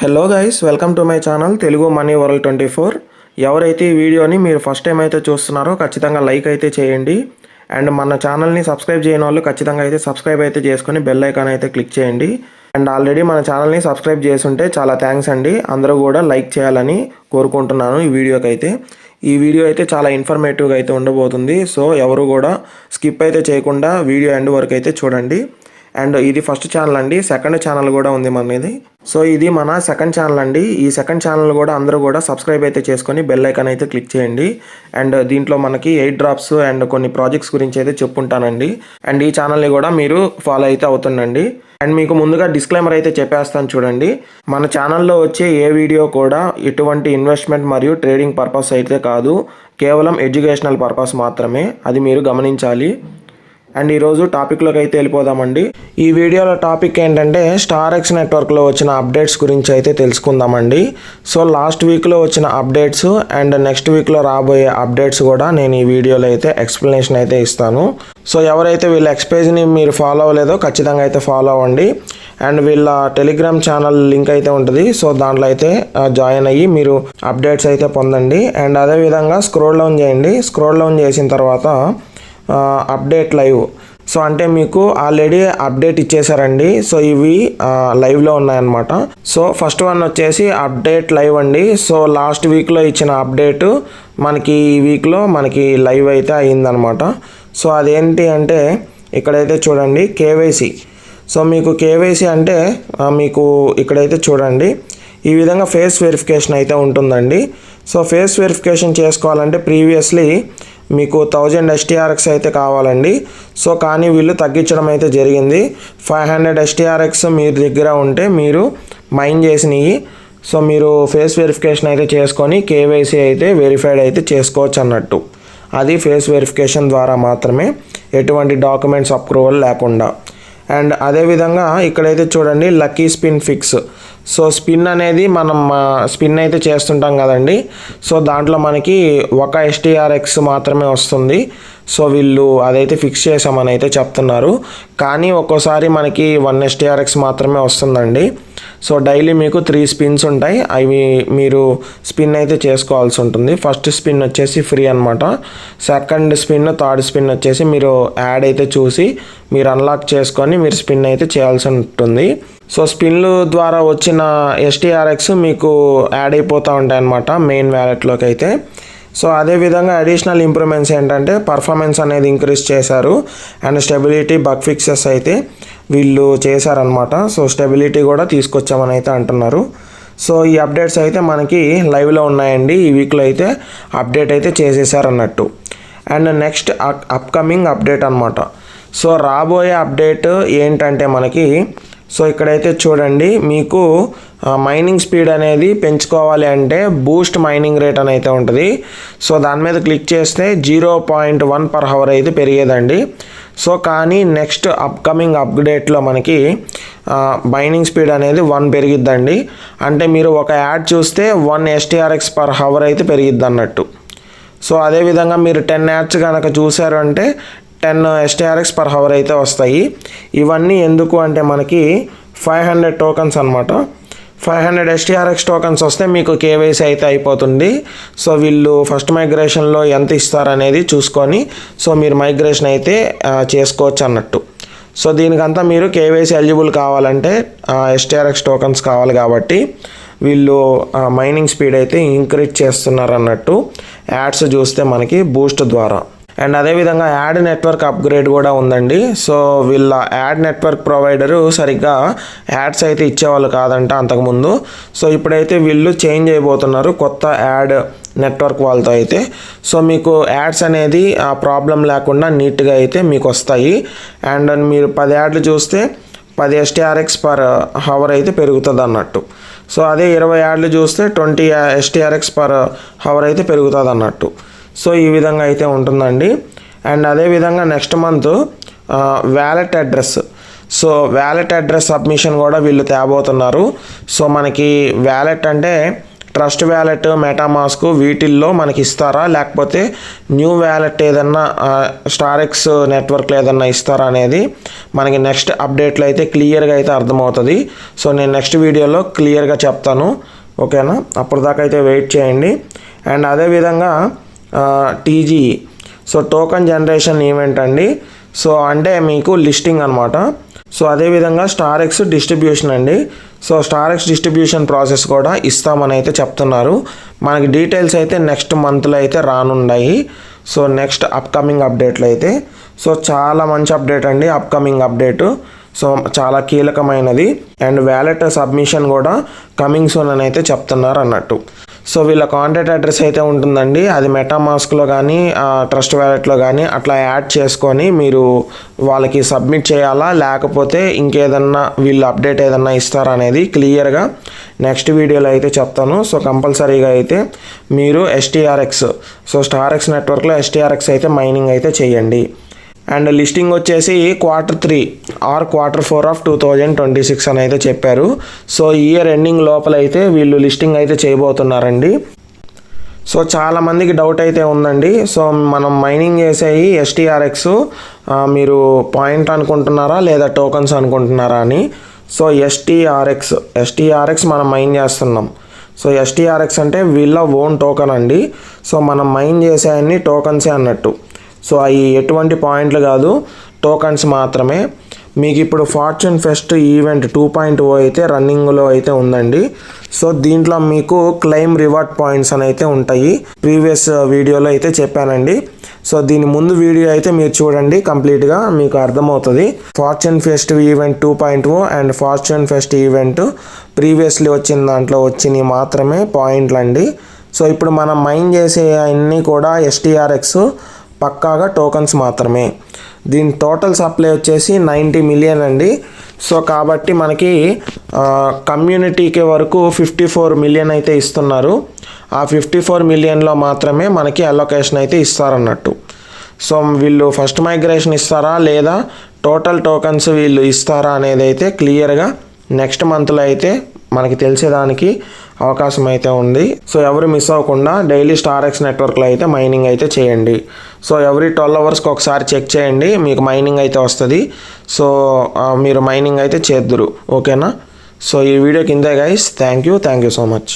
Hello guys, welcome to my channel Telugu money world 24. ఎవరైతే ఈ వీడియోని మీరు ఫస్ట్ టైం అయితే చూస్తున్నారో ఖచ్చితంగా లైక్ అయితే చేయండి. అండ్ మన ఛానల్ని సబ్స్క్రైబ్ చేయని వాళ్ళు ఖచ్చితంగా అయితే సబ్స్క్రైబ్ అయితే చేసుకొని బెల్ ఐకాన్ అయితే క్లిక్ చేయండి. అండ్ ఆల్రెడీ మన ఛానల్ని సబ్స్క్రైబ్ చేసుంటే చాలా థ్యాంక్స్ అండి. అందరూ కూడా లైక్ చేయాలని కోరుకుంటున్నాను. ఈ వీడియో అయితే చాలా ఇన్ఫర్మేటివ్గా అయితే ఉండబోతుంది. సో ఎవరు కూడా స్కిప్ అయితే చేయకుండా వీడియో ఎండ్ వరకు అయితే చూడండి. అండ్ ఇది ఫస్ట్ ఛానల్ అండి. సెకండ్ ఛానల్ కూడా ఉంది మనది. సో ఇది మన సెకండ్ ఛానల్ అండి. ఈ సెకండ్ ఛానల్ కూడా అందరూ కూడా సబ్స్క్రైబ్ అయితే చేసుకొని బెల్ ఐకాన్ అయితే క్లిక్ చేయండి. అండ్ దీంట్లో మనకి 8 డ్రాప్స్ అండ్ కొన్ని ప్రాజెక్ట్స్ గురించి అయితే చెప్పుంటానండి. అండ్ ఈ ఛానల్ని కూడా మీరు ఫాలో అయితే అవుతుండండి. అండ్ మీకు ముందుగా డిస్క్లైమర్ అయితే చెప్పేస్తాను చూడండి. మన ఛానల్లో వచ్చే ఏ వీడియో కూడా ఎటువంటి ఇన్వెస్ట్మెంట్ మరియు ట్రేడింగ్ పర్పస్ అయితే కాదు, కేవలం ఎడ్యుకేషనల్ పర్పస్ మాత్రమే. అది మీరు గమనించాలి. అండ్ ఈరోజు టాపిక్లోకి అయితే వెళ్ళిపోదామండి. ఈ వీడియోలో టాపిక్ ఏంటంటే స్టారెక్స్ నెట్వర్క్లో వచ్చిన అప్డేట్స్ గురించి అయితే తెలుసుకుందామండి. సో లాస్ట్ వీక్లో వచ్చిన అప్డేట్స్ అండ్ నెక్స్ట్ వీక్లో రాబోయే అప్డేట్స్ కూడా నేను ఈ వీడియోలో అయితే ఎక్స్ప్లెనేషన్ అయితే ఇస్తాను. సో ఎవరైతే వీళ్ళ ఎక్స్పేజ్ని మీరు ఫాలో అవ్వలేదో ఖచ్చితంగా అయితే ఫాలో అవ్వండి. అండ్ వీళ్ళ టెలిగ్రామ్ ఛానల్ లింక్ అయితే ఉంటుంది. సో దాంట్లో అయితే జాయిన్ అయ్యి మీరు అప్డేట్స్ అయితే పొందండి. అండ్ అదేవిధంగా స్క్రోల్ డౌన్ చేయండి. స్క్రోల్ డౌన్ చేసిన తర్వాత అప్డేట్ లైవ్, సో అంటే మీకు ఆల్రెడీ అప్డేట్ ఇచ్చేసారండి. సో ఇవి లైవ్లో ఉన్నాయన్నమాట. సో ఫస్ట్ వన్ వచ్చేసి అప్డేట్ లైవ్ అండి. సో లాస్ట్ వీక్లో ఇచ్చిన అప్డేట్ మనకి ఈ వీక్లో మనకి లైవ్ అయితే అయ్యిందనమాట. సో అదేంటి అంటే ఇక్కడైతే చూడండి కేవైసీ. సో మీకు కేవైసీ అంటే మీకు ఇక్కడైతే చూడండి ఈ విధంగా ఫేస్ వెరిఫికేషన్ అయితే ఉంటుందండి. సో ఫేస్ వెరిఫికేషన్ చేసుకోవాలంటే ప్రీవియస్లీ మీకు 1000 STRX అయితే కావాలండి. సో కానీ వీళ్ళు తగ్గించడం అయితే జరిగింది. 500 STRX మీరు దగ్గర ఉంటే మీరు మైన్ చేసినవి. సో మీరు ఫేస్ వెరిఫికేషన్ అయితే చేసుకొని కేవైసీ అయితే వెరిఫైడ్ అయితే చేసుకోవచ్చు అన్నట్టు. అది ఫేస్ వెరిఫికేషన్ ద్వారా మాత్రమే, ఎటువంటి డాక్యుమెంట్స్ అప్రూవల్ లేకుండా. అండ్ అదేవిధంగా ఇక్కడైతే చూడండి lucky spin fix. So spin అనేది మనం స్పిన్ అయితే చేస్తుంటాం కదండి. సో దాంట్లో మనకి ఒక STRX మాత్రమే వస్తుంది. సో వీళ్ళు అదైతే ఫిక్స్ చేసామని అయితే చెప్తున్నారు. కానీ ఒక్కోసారి మనకి 1 STRX మాత్రమే వస్తుందండి. సో డైలీ మీకు 3 స్పిన్స్ ఉంటాయి. అవి మీరు స్పిన్ అయితే చేసుకోవాల్సి ఉంటుంది. ఫస్ట్ స్పిన్ వచ్చేసి ఫ్రీ అనమాట. సెకండ్ స్పిన్, థర్డ్ స్పిన్ వచ్చేసి మీరు యాడ్ అయితే చూసి మీరు అన్లాక్ చేసుకొని మీరు స్పిన్ అయితే చేయాల్సి ఉంటుంది. సో స్పిన్లు ద్వారా వచ్చిన STRX మీకు యాడ్ అయిపోతూ ఉంటాయి అన్నమాట మెయిన్ వ్యాలెట్లోకి అయితే. సో అదేవిధంగా అడిషనల్ ఇంప్రూవ్మెంట్స్ ఏంటంటే పర్ఫార్మెన్స్ అనేది ఇంక్రీజ్ చేశారు. అండ్ స్టెబిలిటీ, బగ్ ఫిక్సెస్ అయితే వీళ్ళు చేశారనమాట. సో స్టెబిలిటీ కూడా తీసుకొచ్చామని అయితే అంటున్నారు. సో ఈ అప్డేట్స్ అయితే మనకి లైవ్లో ఉన్నాయండి. ఈ వీక్లో అయితే అప్డేట్ అయితే చేసేసారన్నట్టు. అండ్ నెక్స్ట్ అప్కమింగ్ అప్డేట్ అనమాట. సో రాబోయే అప్డేట్ ఏంటంటే మనకి, సో ఇక్కడైతే చూడండి మీకు మైనింగ్ స్పీడ్ అనేది పెంచుకోవాలి అంటే బూస్ట్ మైనింగ్ రేట్ అని అయితే ఉంటుంది. సో దాని మీద క్లిక్ చేస్తే 0.1 per hour అయితే పెరిగేదండి. సో కానీ నెక్స్ట్ అప్కమింగ్ అప్డేట్లో మనకి మైనింగ్ స్పీడ్ అనేది 1 పెరిగిద్దండి. అంటే మీరు ఒక యాడ్ చూస్తే 1 STRX per hour అయితే పెరిగిద్ది అన్నట్టు. సో అదేవిధంగా మీరు 10 యాడ్స్ కనుక చూసారు అంటే 10 STRX per hour అయితే వస్తాయి. ఇవన్నీ ఎందుకు అంటే మనకి 500 టోకన్స్ అనమాట. 500 STRX టోకన్స్ వస్తే మీకు కేవైసీ అయితే అయిపోతుంది. సో వీళ్ళు ఫస్ట్ మైగ్రేషన్లో ఎంత ఇస్తారనేది చూసుకొని సో మీరు మైగ్రేషన్ అయితే చేసుకోవచ్చు అన్నట్టు. సో దీనికంతా మీరు కేవైసీ ఎలిజిబుల్ కావాలంటే STRX టోకన్స్ కావాలి కాబట్టి వీళ్ళు మైనింగ్ స్పీడ్ అయితే ఇంక్రీజ్ చేస్తున్నారు అన్నట్టు యాడ్స్ చూస్తే మనకి బూస్ట్ ద్వారా. అండ్ అదేవిధంగా యాడ్ నెట్వర్క్ అప్గ్రేడ్ కూడా ఉందండి. సో వీళ్ళ యాడ్ నెట్వర్క్ ప్రొవైడరు సరిగ్గా యాడ్స్ అయితే ఇచ్చేవాళ్ళు కాదంట అంతకుముందు. సో ఇప్పుడైతే వీళ్ళు చేంజ్ అయిపోతున్నారు కొత్త యాడ్ నెట్వర్క్ వాళ్ళతో అయితే. సో మీకు యాడ్స్ అనేది ఆ ప్రాబ్లం లేకుండా నీట్గా అయితే మీకు వస్తాయి. అండ్ మీరు 10 యాడ్లు చూస్తే 10 STRX per hour అయితే పెరుగుతుంది అన్నట్టు. సో అదే 20 యాడ్లు చూస్తే 20 STRX per hour అయితే పెరుగుతుంది అన్నట్టు. సో ఈ విధంగా అయితే ఉంటుందండి. అండ్ అదేవిధంగా next month wallet address. So wallet address submission కూడా వీళ్ళు తేబోతున్నారు. సో మనకి వ్యాలెట్ అంటే ట్రస్ట్ వ్యాలెట్, మెటామాస్క్ వీటిల్లో మనకి ఇస్తారా, లేకపోతే న్యూ వ్యాలెట్ ఏదన్నా స్టారెక్స్ నెట్వర్క్లో ఏదన్నా ఇస్తారా అనేది మనకి నెక్స్ట్ అప్డేట్లో అయితే క్లియర్గా అయితే అర్థమవుతుంది. సో నేను నెక్స్ట్ వీడియోలో క్లియర్గా చెప్తాను, ఓకేనా? అప్పటిదాకా అయితే వెయిట్ చేయండి. అండ్ అదేవిధంగా TG, so token generation event అండి. సో అంటే మీకు లిస్టింగ్ అనమాట. సో అదేవిధంగా స్టారెక్స్ డిస్ట్రిబ్యూషన్ అండి. సో స్టారెక్స్ డిస్ట్రిబ్యూషన్ ప్రాసెస్ కూడా ఇస్తామని అయితే చెప్తున్నారు. మనకి డీటెయిల్స్ అయితే నెక్స్ట్ మంత్లో అయితే రానున్నాయి. సో నెక్స్ట్ అప్కమింగ్ అప్డేట్లు అయితే సో చాలా మంచి అప్డేట్ అండి, అప్కమింగ్ అప్డేటు. సో చాలా కీలకమైనది. అండ్ వ్యాలెట్ సబ్మిషన్ కూడా కమింగ్ సూన్ అని అయితే చెప్తున్నారు అన్నట్టు. సో వీళ్ళ కాంటాక్ట్ అడ్రస్ అయితే ఉంటుందండి, అది మెటామాస్క్లో కానీ ట్రస్ట్ వ్యాలెట్లో కానీ అట్లా యాడ్ చేసుకొని మీరు వాళ్ళకి సబ్మిట్ చేయాలా, లేకపోతే ఇంకేదన్నా వీళ్ళు అప్డేట్ ఏదన్నా ఇస్తారా అనేది క్లియర్గా నెక్స్ట్ వీడియోలో అయితే చెప్తాను. సో కంపల్సరీగా అయితే మీరు STRX, సో స్టారెక్స్ నెట్వర్క్లో STRX అయితే మైనింగ్ అయితే చేయండి. అండ్ లిస్టింగ్ వచ్చేసి Q3 ఆర్ Q4 ఆఫ్ 2026 అని అయితే చెప్పారు. సో ఇయర్ ఎండింగ్ లోపల అయితే వీళ్ళు లిస్టింగ్ అయితే చేయబోతున్నారండి. సో చాలామందికి డౌట్ అయితే ఉందండి. సో మనం మైనింగ్ చేసేవి STRX మీరు పాయింట్ అనుకుంటున్నారా లేదా టోకన్స్ అనుకుంటున్నారా అని. సో STRX మనం మైన్ చేస్తున్నాం. సో STRX అంటే వీళ్ళ ఓన్ టోకన్ అండి. సో మనం మైన్ చేసే అన్ని టోకన్సే అన్నట్టు. సో అవి ఎటువంటి పాయింట్లు కాదు, టోకన్స్ మాత్రమే. మీకు ఇప్పుడు ఫార్చ్యూన్ ఫెస్ట్ ఈవెంట్ 2.0 అయితే రన్నింగ్లో అయితే ఉందండి. సో దీంట్లో మీకు క్లెయిమ్ రివార్డ్ పాయింట్స్ అని అయితే ఉంటాయి. ప్రీవియస్ వీడియోలో అయితే చెప్పానండి. సో దీని ముందు వీడియో అయితే మీరు చూడండి, కంప్లీట్గా మీకు అర్థమవుతుంది. Fortune pest event 2.0 and fortune pest event previously వచ్చిన దాంట్లో వచ్చినవి మాత్రమే పాయింట్లు అండి. సో ఇప్పుడు మనం మైన్ చేసే అన్నీ కూడా STRX పక్కాగా టోకన్స్ మాత్రమే. దీని టోటల్ సప్లై వచ్చేసి 90 మిలియన్ అండి. సో కాబట్టి మనకి కమ్యూనిటీకి వరకు 54 మిలియన్ అయితే ఇస్తున్నారు. ఆ 54 మిలియన్లో మాత్రమే మనకి అలొకేషన్ అయితే ఇస్తారన్నట్టు. సో వీళ్ళు ఫస్ట్ మైగ్రేషన్ ఇస్తారా లేదా టోటల్ టోకన్స్ వీళ్ళు ఇస్తారా అనేది అయితే క్లియర్గా నెక్స్ట్ మంత్లో అయితే మనకి తెలిసేదానికి అవకాశం అయితే ఉంది. సో ఎవరు మిస్ అవ్వకుండా డైలీ స్టారెక్స్ నెట్వర్క్లో అయితే మైనింగ్ అయితే చేయండి. సో ఎవ్రీ 12 అవర్స్కి ఒకసారి చెక్ చేయండి, మీకు మైనింగ్ అయితే వస్తుంది. సో మీరు మైనింగ్ అయితే చేద్దురు, ఓకేనా? సో ఈ వీడియో కిందే guys, thank you so much.